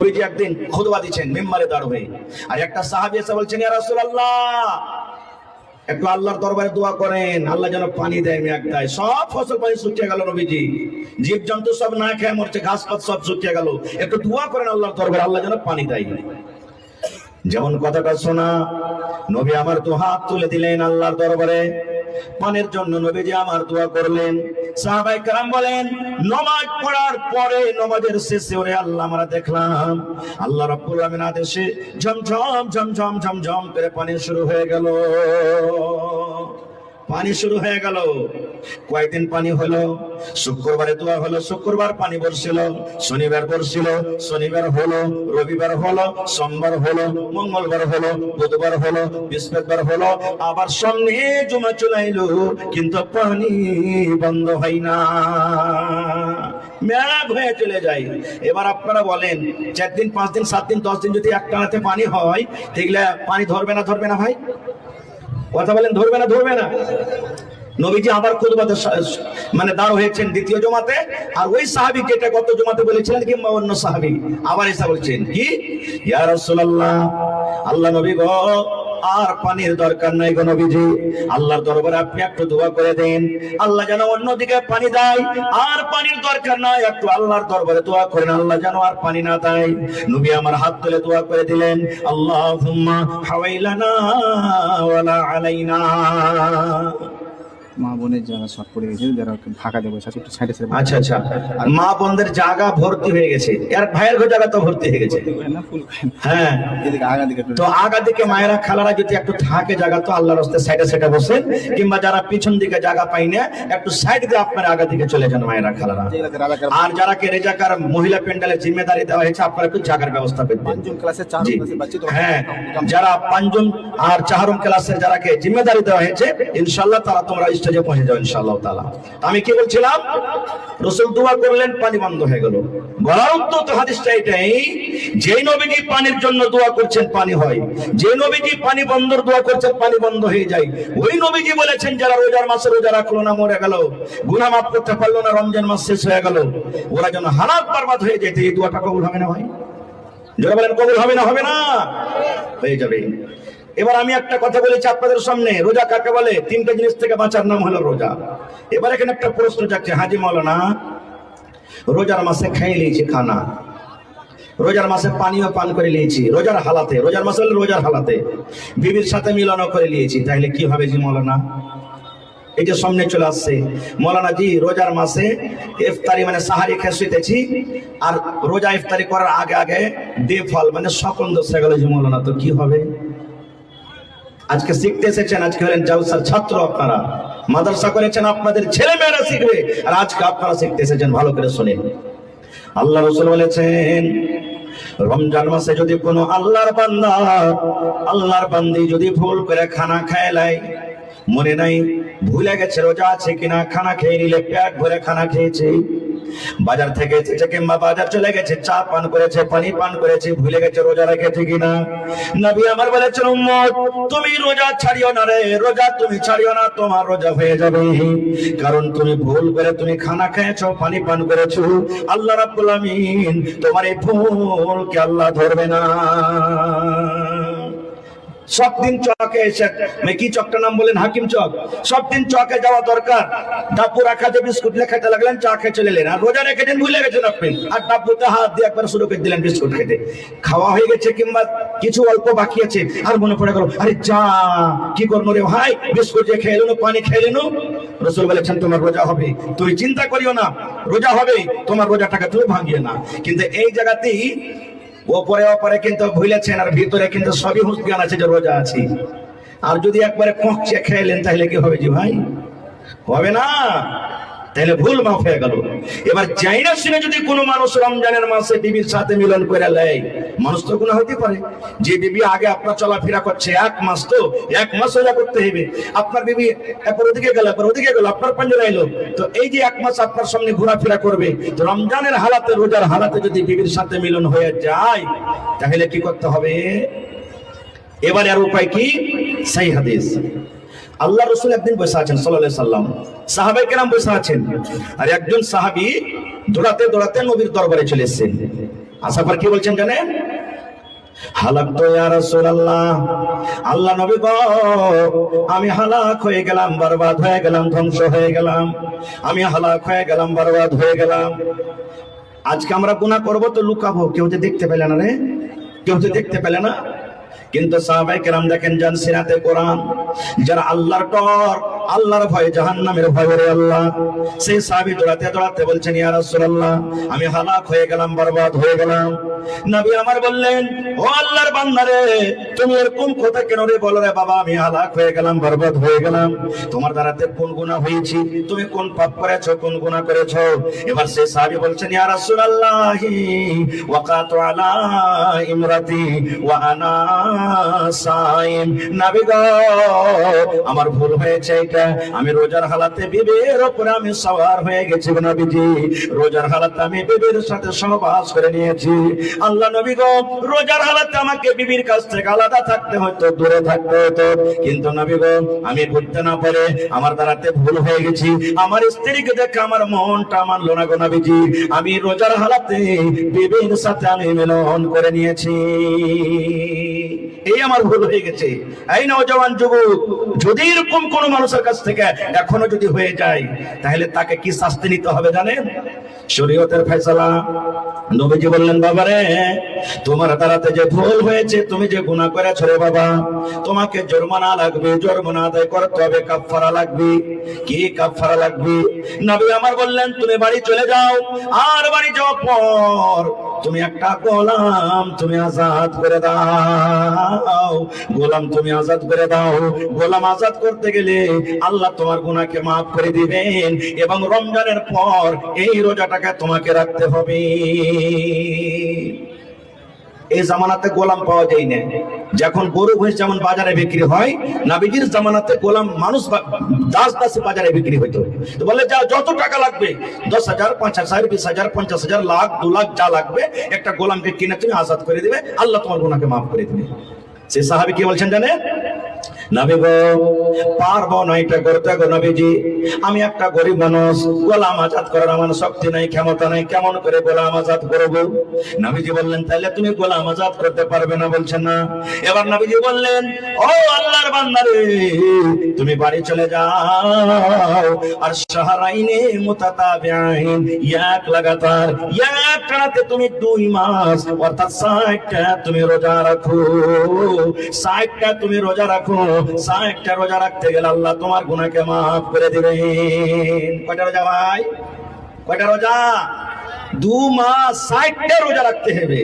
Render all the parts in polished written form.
নবীজি একদিন খুতবা দিচ্ছেন মিম্বারে দাঁড় হয়ে, আর একটা সাহাবী এসে বলছেন, ইয়া রাসূলুল্লাহ, একটু আল্লাহর দরবারে দোয়া করেন, আল্লাহ যেন পানি দেয়, মেঘ দেয়। সব ফসল পানি শুকিয়ে গেল নবীজি, জীবজন্তু সব না খেয়ে মরছে, ঘাস পাত সব শুকিয়ে গেল, একটু দোয়া করেন আল্লাহর দরবারে, আল্লাহ যেন পানি দেয়। যেমন কথাটা শোনা, নবী আমার দু হাত তুলে দিলেন আল্লাহর দরবারে পানির জন্য, নবীজি আমার দোয়া করলেন। সাহাবায়ে কেরাম বলেন, নামাজ পড়ার পরে নামাজের শেষে ওরে আল্লাহ আমরা দেখলাম আল্লাহ রাব্বুল আলামিন আদেশে ঝমঝম ঝমঝম ঝমঝম করে পানি শুরু হয়ে গেল, পানি শুরু হয়ে গেল। কয়েকদিন পানি হলো, শুক্রবারে দোয়া হলো, শুক্রবার পানি বর্ষিল, শনিবার বর্ষিল, শনিবার হলো, রবিবার হলো, সোমবার হলো, মঙ্গলবার হলো, বুধবার হলো, বৃহস্পতিবার হলো, আবার সামনে জমা চলে এলো, কিন্তু পানি বন্ধ হয় না, মেঘ হয়ে চলে যায়। এবার আপনারা বলেন, 4 দিন 5 দিন 7 দিন 10 দিন যদি একটানাতে পানি হয়, তাহলে পানি ধরবে না ধরবে না ভাই? কথা বলেন, ধরবে না ধরবে না? নবীজি আবার খুতবাতে মানে দাঁড় হয়েছেন দ্বিতীয় জমাতে, আর ওই সাহাবী যেটা গত জমাতে বলেছিলেন কিংবা অন্য সাহাবী আবার এসে বলছেন কি, ইয়া রাসূলুল্লাহ, আল্লাহ নবী গো, আর পানির দরকার নাই গো নবীজি, আল্লাহর দরবারে আপনি একটু দোয়া করে দেন, আল্লাহ যেন অন্যদিকে পানি দেয়, আর পানির দরকার নাই, একটু আল্লাহর দরবারে দোয়া করেন, আল্লাহ যেন আর পানি না দেয়। নবী আমার হাত তুলে দোয়া করে দিলেন, আল্লাহুম্মা হাওয়াইলানা ওয়ালা আলাইনা। মা বোনের জায়গা শর্ট পড়ে গেছে, যারা ফাঁকা দেবো একটু সাইডে সাইডে। আচ্ছা আচ্ছা, মা বোনদের জায়গা ভর্তি হয়ে গেছে, আর ভাইয়ের ঘর জায়গা তো ভর্তি হয়ে গেছে। হ্যাঁ, এদিকে আগা দিকে তো আগা দিকে মায়েরা খালারা যদি একটু থাকে জায়গা, তো আল্লাহর রাস্তায় সাইডে সাইডে বসেন, কিংবা যারা পিছন দিকে জায়গা পাই না, একটু সাইড দিয়ে আপনারা আগা দিকে চলে যান মায়েরা খালারা। আর যারা কে রেজাকার মহিলা প্যান্ডেলের জিম্মেদারি দেওয়া হয়েছে, আপনারা একটু জায়গার ব্যবস্থা করবেন। পঞ্চম ক্লাসে 4 ক্লাসে বাচ্চা তো, হ্যাঁ, যারা পঞ্চম আর 4ম ক্লাসের যারাকে জিম্মেদারি দেওয়া হয়েছে, ইনশাআল্লাহ তারা তোমরা স্টেজে পৌঁছে যাও ইনশাআল্লাহ তাআলা। আমি কি বলছিলাম, রাসূল দোয়া করলেন, পানি বন্ধ হয়ে গেল। বরং তো হাদিসটা এটাই, যে নবীজি পানির জন্য দোয়া করছেন পানি হয়, যে নবীজি পানি বন্ধর দোয়া করছেন পানি বন্ধ হয়ে যায়। ওই নবীজি বলেছেন, যারা রোজার মাসে রোজা রাখলো না, মরে গেল, গুনাহ মাফ করতে পারলো না, রমজান মাস শেষ হয়ে গেল, ওরা যেন হালাক বরবাদ হয়ে যেত, এই দোয়াটা কবুল হবে না ভাই? যারা বলেন কবুল হবে না? হবে না, হয়ে যাবে। এবার আমি একটা কথা বলেছি আপনাদের সামনে, রোজা কাকে বলে? 3টে জিনিস থেকে বাঁচার নাম হলো রোজা। এবার এখানে একটা প্রশ্ন যাচ্ছে, হাজি মাওলানা, রোজার মাসে খেয়ে নিয়েছি খানা, রোজার মাসে পানিও পান করে নিয়েছি, রোজার হালাতে, রোজার মাসে রোজার হালাতে বিবির সাথে মিলনও করে নিয়েছি, তাহলে কি হবে জি মাওলানা? এই যে সামনে চলে আসছে, মাওলানা জি রোজার মাসে ইফতারি মানে সাহারি খেয়ে শুতেছি, আর রোজা ইফতারি করার আগে আগে বেফল মানে সকন্দ হয়ে গেল জি মাওলানা, তো কি হবে? আজকে শিখতে এসেছেন, আজকে হলেন জালসার ছাত্র, আপনারা মাদ্রাসা করেছেন, আপনাদের ছেলে মেয়েরা শিখবে, আর আজকে আপনারা শিখতে এসেছেন, ভালো করে শুনেন। আল্লাহ রাসূল বলেছেন, রমজান মাসে যদি কোনো আল্লাহর বান্দা, আল্লাহর বান্দি যদি ভুল করে খানা খেয়ে নেয়, মনে নাই ভুলে গেছে রোজা আছে কিনা, খানা খেয়ে নিলে পেট ভরে খানা খেয়েছে, বাজার থেকে এসেছে কিংবা বাজার চলে গেছে, চা পান করেছে, পানি পান করেছে, ভুলে গেছে রোজা রেখেছে কিনা, নবী আমার বলেছেন, উম্মত তুমি রোজা ছাড়িও না রে, রোজা তুমি ছাড়িও না, তোমার রোজা হয়ে যাবে, কারণ তুমি ভুল করে তুমি খানা খেয়েছো, পানি পান করেছো, আল্লাহ রাব্বুল আমিন তোমার এই ভুলকে আল্লাহ ধরবে না। সব দিন চকে এসে, কি চকটা নাম বলেন? হাকিম চক। সব দিন চকে যাওয়া দরকার, ডাব্বু রাখা যে বিস্কুট খেতে লাগলেন, চা খেয়ে চলে এলেন, আর রোজা রেখেছেন, ভুলে গেছেন আপনি, আর ডাব্বুতে হাত দিয়ে একবার শুরু করে দিলেন বিস্কুট খেতে, খাওয়া হয়ে গেছে কিংবা কিছু অল্প বাকি আছে, আর মনে পড়ে গেল, আরে চা কি করবো রে ভাই, বিস্কুট যে খেয়ে এলো, পানি খেয়ে এলো, রাসূল বলেছেন তোমার রোজা হবে, তুই চিন্তা করিও না, রোজা হবে, তোমার রোজাটাকে তুমি ভাঙিয়ে না। কিন্তু এই জায়গাতেই ওপরে ওপরে কিন্তু ভুলেছেন, আর ভিতরে কিন্তু সবই হুঁশ জ্ঞান আছে যে রোজা আছি, আর যদি একবারে কোঁচে খেলেন, তাহলে কি হবে জি ভাই? হবে না, তাহলে ভুল মাফ হয়ে গেল। এবার যাই না শুনে যদি কোনো মানুষ রমজানের মাসে বিবির সাথে মিলন করে নেয়, মানুষ তো গুনাহ হতে পারে, যে বিবি আগে আপনার চলাফেরা করছে 1 মাস, তো 1 মাস রোজা করতে হবে, আপনার বিবি একবার ওদিকে গেল একবার ওদিকে গেল, আপনার পাঞ্জরা এলো, তো এই যে 1 মাস আপনার সামনে ঘোরাফেরা করবে, তো রমজানের হালাতে রোজার হালাতে যদি বিবির সাথে মিলন হয়ে যায়, তাহলে কি করতে হবে? এবারে আর উপায় কি? সেই হাদিস, আল্লাহ রাসূল একদিন বসে আছেন সাল্লাল্লাহু আলাইহি সাল্লাম, সাহাবায়ে কেরাম বসে আছেন, আর একজন সাহাবী দৌড়াতে দৌড়াতে নবীর দরবারে চলে এসেছেন। আসার পর কি বলছেন জানেন? হালাক তো ইয়া রাসূলুল্লাহ, আল্লাহ নবী গো, আমি হালাক হয়ে গেলাম, বরবাদ হয়ে গেলাম, ধ্বংস হয়ে গেলাম, আমি হালাক হয়ে গেলাম, বরবাদ হয়ে গেলাম। আজকে আমরা গুনাহ করব তো লুকাবো, কেউ তো দেখতে পেলে না রে, কেউ তো দেখতে পেলে না। কিন্তু সাহাবায়ে কেরাম দেখেন, যান সিরাতে কোরআন, যারা আল্লাহর ডর, আল্লাহর ভয়, জাহান্নামের ভয় করে আল্লাহ, সেই সাহাবী দৌড়াতে দৌড়াতে বলছেন, ইয়া রাসূলুল্লাহ, আমি হালাক হয়ে গেলাম, বরবাদ হয়ে গেলাম। নবী আমার বললেন, ও আল্লাহর বান্দা রে, তুমি এরকম কথা কেন রে বলো রে বাবা, আমি হালাক হয়ে গেলাম, বরবাদ হয়ে গেলাম। তোমার দ্বারাতে কোন গুনাহ হয়েছে, তুমি কোন পাপ করেছো, কোন গুনাহ করেছো? এবার সেই সাহাবী বলছেন, ইয়া রাসূলুল্লাহ, ওয়াকাতু আলা ইমরাতি ওয়া আনা সাইম। নবী গো, আমার ভুল হয়েছে এটা, আমি রোজার হালাতে বিবির উপরে আমি সওয়ার হয়ে গেছি গো নবীজি, রোজার হালাতে আমি বিবির সাথে সহবাস করে নিয়েছি। আল্লাহ নবী গো, রোজার হালাতে আমাকে বিবির কাছ থেকে আলাদা থাকতে হতো, দূরে থাকতে হতো, কিন্তু নবী গো, আমি বুঝতে না পারে আমার দ্বারাতে ভুল হয়ে গেছি। আমার স্ত্রীকে দেখে আমার মনটা মানলো না গো নবীজি, আমি রোজার হালাতে বিবির সাথে আমি মিলন করে নিয়েছি, এই আমার ভুল হয়ে গেছে। এই নওজওয়ান যুবক, যদি এরকম কোন মানুষের কাছ থেকে এখনো যদি হয়ে যায়, তাহলে তাকে কি শাস্তি নিতে হবে জানেন? শরীয়তের ফয়সালা। নবীজি বললেন, বাবারে, তোমার দ্বারাতে যে ভুল হয়েছে, তুমি যে গুনাহ করেছো রে বাবা, তোমাকে জরিমানা লাগবে, জরিমানা আদায় করতে হবে, কাফারা লাগবে। কি কাফারা লাগবে? নবী আমার বললেন, তুমি বাড়ি চলে যাও, আর বাড়ি যাওয়ার পর তুমি একটা গোলাম তুমি আজাদ করে দাও, গোলাম তুমি আজাদ করে দাও। গোলাম আজাদ করতে গেলে আল্লাহ তোমার গুনাহকে মাফ করে দিবেন, এবং রমজানের পর এই রোজাটাকে তোমাকে রাখতে হবে। এই জামানাতে গোলাম পাওয়া যায় না। যখন গরু ভৈঁস যেমন বাজারে বিক্রি হয়, নবীজির জামানাতে গোলাম মানুষ দাস দাসী বাজারে বিক্রি হইতো। তো বলে, যা যত টাকা লাগবে, 10,000, 5,000, 20,000, 50,000, লাখ, 2 লাখ যা লাগবে, একটা গোলামকে কিনে তুমি আজাদ করে দিবে, আল্লাহ তোমার গুনাহকে মাফ করে দিবে। সেই সাহাবী কি বলছেন জানেন? নবী গো, পারবো না এটা করতে গো নবীজি, আমি একটা গরিব মানুষ, গোলাম আজাদ করার আমার শক্তি নাই, ক্ষমতা নাই, কেমন করে গোলাম আজাদ করবো? নবীজি বললেন, তাহলে তুমি গোলাম আজাদ করতে পারবে না? বলছেন না। এবার নবীজি বললেন, ও আল্লাহর বান্দা রে, তুমি বাড়ি চলে যাও, আর শাহরাইনে মুতাতাবিআইন, এক লাগাতার, এক টানাতে তুমি 2 মাস, অর্থাৎ 60টা তুমি রোজা রাখো, 60টা তুমি রোজা রাখো। 60টা রোজা রাখতে গেলে আল্লাহ তোমার গুনাহকে মাফ করে দিবেন। কয়টা রোজা ভাই? কয়টা রোজা? 2 মাস 60টা রোজা রাখতে হবে।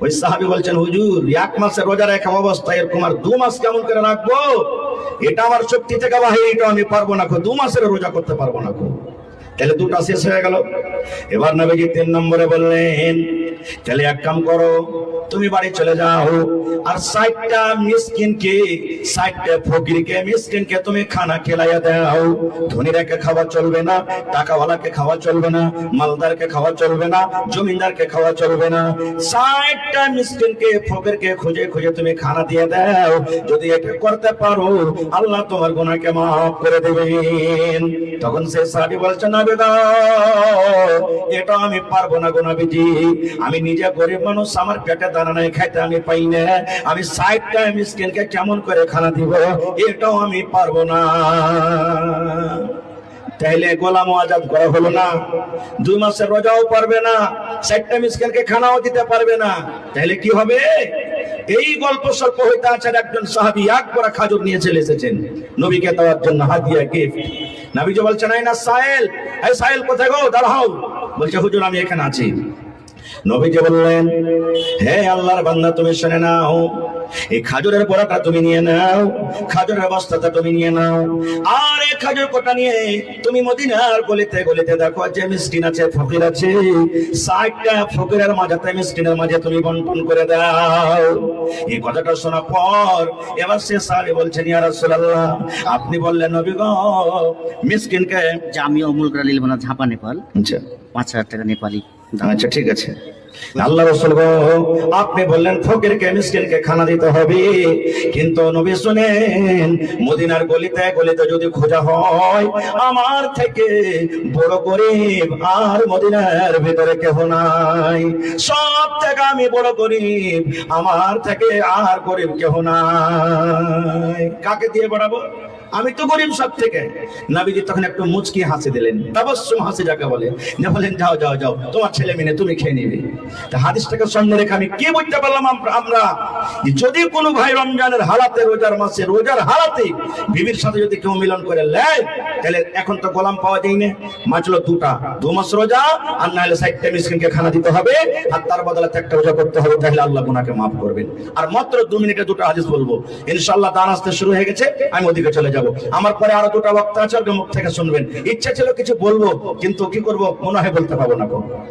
ওই সাহাবী বলছেন, হুজুর, 1 মাসের রোজা রাখা অবস্থায় এরকম আর 2 মাস কেমন করে রাখবো? এটা আমার শক্তি থেকে বাহির, এটা আমি পারবো না, 2 মাসের রোজা করতে পারবো না। তাহলে 2টা শেষ হয়ে গেল। এবার নবীজি 3 নম্বরে বললেন, তাহলে এক কাম করো, তুমি বাড়ি চলে যাও, আর 60টা মিসকিনকে, 60টা ফকিরকে, মিসকিনকে তুমি খানা খেলাইয়া দাও। ধনীরাকে খাওয়া চলবে না, টাকাওয়ালাকে খাওয়া চলবে না, মালদারকে খাওয়া চলবে না, জমিদারকে খাওয়া চলবে না। 60টা মিসকিনকে, ফকিরকে খুঁজে খুঁজে তুমি খানা দিয়ে দাও। যদি এটা করতে পারো, আল্লাহ তোমার গুনাহকে মাফ করে দেবেন। তখন সে সাহাবী বলছেন, নবী গো, এটা আমি পারবো না গো নবীজি, আমি নিজে গরিব মানুষ, আমার পেটে দানা নাই, খাইতে আমি পাই না, আমি 60টা মিসকিনকে কেমন করে খানা দিব, এটাও আমি পারবো না। তাইলে গোলাম আজাদ করা হলো না, 2 মাসের রোজাও পারবে না, 60টা মিসকিনকে খানাও দিতে পারবে না। তাহলে কি হবে? এই গল্প স্বল্প হইতে আছে, একজন সাহাবী 1 বড় খাজুর নিয়ে চলে এসেছেন নবীকে দেওয়ার জন্য, হাদিয়া গিফট। নবীজি বলছেন, এই না সাহেল, এই সাহেল কোথায় গো, দাঁড়াও। বলছে, হুজুর আমি এখানে আছি। নবীজি বললেন, হে আল্লাহর বান্দা, তুমি শুনে নাও, এই খাজুরের বড়াটা তুমি নিয়ে নাও, খাজুরের বস্তাটা তুমি নিয়ে নাও, আর এই খাজুর কোটা নিয়ে তুমি মদিনার গলিতে গলিতে দেখো যে মিসকিন আছে, ফকির আছে, 60টা ফকিরের মাঝে, মিসকিনের মাঝে তুমি বন্টন করে দাও। এই কথাটা শোনার পর এবার সে সাহাবী বলছেন, ইয়া রাসূলুল্লাহ, আপনি বললেন নবী গো, মিসকিনকে জামিয়া উমুল করা লিলবানা ঝাপা নেপাল, আচ্ছা 5,000 টাকা নেপালি। আচ্ছা ঠিক আছে, আল্লাহ রাসূল গো, আপনি বললেন ফকিরকে মিসকিনকে খানা দিতে হবে, কিন্তু নবী শুনেন, মদিনার গলিতে গলিতে যদি খোঁজা হয়, আমার থেকে বড় গরিব আর মদিনার ভিতরে কেহ নাই। সব থেকে আমি বড় গরিব, আমার থেকে আর গরিব কেহ নাই। কাকে দিয়ে বাড়াবো? আমি তো গরিব সব থেকে। নবীজি তখন একটু মুচকি হাসি দিলেন, তাবাসসুম হাসি যাকে বলে, যে বলেন যাও যাও যাও, তোমার ছেলে মেয়ে তুমি খেয়ে নিবে। তা হাদিসটাকে সামনে রেখে আমি কি বুঝতে পারলাম, আমরা যে যদি কোনো ভাই রমজানের হালাতে, রোজার মাসে রোজার হালাতে বিবির সাথে যদি কেউ মিলন করে নেয়, তাহলে এখন তো গোলাম পাওয়া যায় না, মাত্র 2 মাস রোজা, আর না হলে 60টা মিসকিনকে খানা দিতে হবে, আর তার বদলে একটা রোজা করতে হবে, তাহলে আল্লাহ গুনাহকে মাফ করবেন। আর মাত্র 2 মিনিটে 2টা হাদিস বলবো, ইনশাআল্লাহ। দান আসতে শুরু হয়ে গেছে, আমি ওদিকে চলে যাব। আমার পরে আরো 2টা বক্তা আছে, মুখ থেকে শুনবেন। ইচ্ছা ছিল কিছু বলবো, কিন্তু কি করব, মনে হয় বলতে পাবো না।